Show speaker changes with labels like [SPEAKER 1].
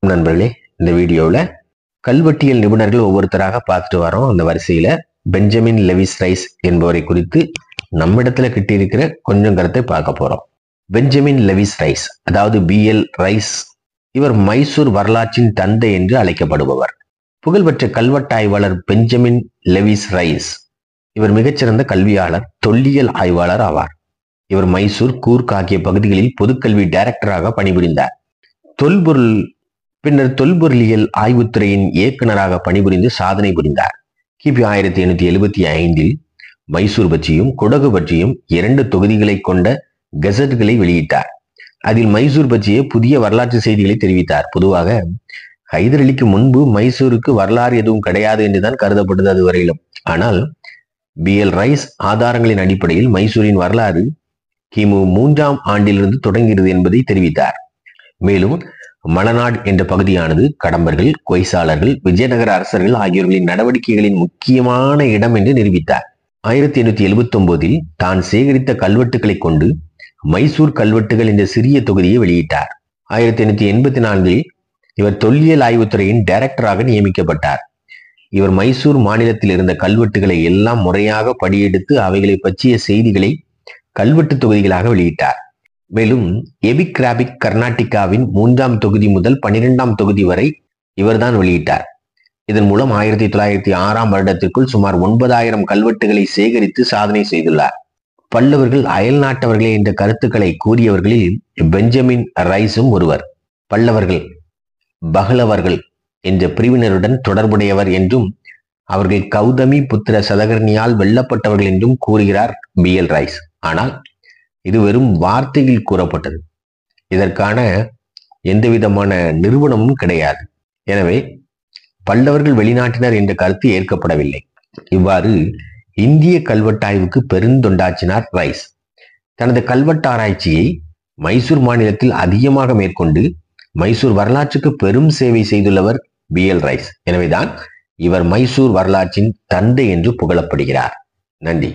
[SPEAKER 1] நண்பர்களே, இந்த வீடியோவில் கல்வெட்டியல் நிபுணர்கள் ஒவ்வொருத்தராக பார்த்துட்டு வரோம். அந்த வரிசையில பெஞ்சமின் லெவிஸ் ரைஸ் என்பவரை குறித்து நம்மிடத்துல கிட்டியிருக்கிற கொஞ்சம் கருத்தை பார்க்க போறோம். பெஞ்சமின் லெவிஸ் ரைஸ், அதாவது BL ரைஸ், இவர் மைசூர் வரலாற்றின் தந்தை என்று அழைக்கப்படுபவர். புகழ்பெற்ற கல்வெட்டாய்வாளர் பெஞ்சமின் லெவிஸ் ரைஸ் இவர் மிகச்சிறந்த கல்வியாளர், தொல்லியல் ஆய்வாளர் ஆவார். இவர் மைசூர், கூர்க் ஆகிய பகுதிகளில் பொதுக்கல்வி டைரக்டராக பணிபுரிந்தார். பின்னர் தொல்பொருளியல் ஆய்வுத்துறையின் இயக்குநராக பணிபுரிந்து சாதனை புரிந்தார். கிபி 1875 மைசூர் பற்றியும் குடகு பற்றியும் 2 தொகுதிகளை கொண்ட கெசட்களை வெளியிட்டார். அதில் மைசூர் பற்றிய புதிய வரலாற்று செய்திகளை தெரிவித்தார். பொதுவாக ஹைதர் அலிக்கு முன்பு மைசூருக்கு வரலாறு எதுவும் கிடையாது என்றுதான் கருதப்பட்டது அதுவரையிலும். ஆனால் BL ரைஸ் ஆதாரங்களின் அடிப்படையில் மைசூரின் வரலாறு கிமு 3ஆம் ஆண்டிலிருந்து தொடங்குகிறது என்பதை தெரிவித்தார். மேலும் மலநாடு என்ற பகுதியானது கடம்பர்கள், கொய்சாளர்கள், விஜயநகர அரசர்கள் ஆகியோர்களின் நடவடிக்கைகளின் முக்கியமான இடம் என்று நிரூபித்தார். 1879 தான் சேகரித்த கல்வெட்டுகளை கொண்டு மைசூர் கல்வெட்டுகள் என்ற சிறிய தொகுதியை வெளியிட்டார். 1884 இவர் தொல்லியல் ஆய்வுத்துறையின் டைரக்டராக நியமிக்கப்பட்டார். இவர் மைசூர் மாநிலத்தில் இருந்த கல்வெட்டுகளை எல்லாம் முறையாக படியெடுத்து அவைகளை பற்றிய செய்திகளை கல்வெட்டு தொகுதிகளாக வெளியிட்டார். மேலும் எபிகிராபிக் கர்நாடிகாவின் 3ஆம் தொகுதி முதல் 12ஆம் தொகுதி வரை இவர்தான் வெளியிட்டார். இதன் மூலம் 1906ஆம் வருடத்திற்குள் சுமார் 9000 கல்வெட்டுகளை சேகரித்து சாதனை செய்துள்ளார். பல்லவர்கள் அயல் நாட்டவர்களே என்ற கருத்துக்களை கூறியவர்களில் பெஞ்சமின் ரைஸும் ஒருவர். பல்லவர்கள் பகலவர்கள் என்ற பிரிவினருடன் தொடர்புடையவர் என்றும் அவர்கள் கௌதமி புத்திர சதகர்ணியால் வெல்லப்பட்டவர்கள் என்றும் கூறுகிறார் BL ரைஸ். ஆனால் இது வெறும் வார்த்தையில் கூறப்பட்டது. இதற்கான எந்தவிதமான நிறுவனமும் கிடையாது. எனவே பல்லவர்கள் வெளிநாட்டினர் என்ற கருத்து ஏற்கப்படவில்லை. இவ்வாறு இந்திய கல்வெட்டாய்வுக்கு பெருந்தொண்டாற்றினார் ரைஸ். தனது கல்வெட்டாராய்ச்சியை மைசூர் மாநிலத்தில் அதிகமாக மேற்கொண்டு மைசூர் வரலாற்றுக்கு பெரும் சேவை செய்துள்ளவர் BL ரைஸ். எனவேதான் இவர் மைசூர் வரலாற்றின் தந்தை என்று புகழப்படுகிறார். நன்றி.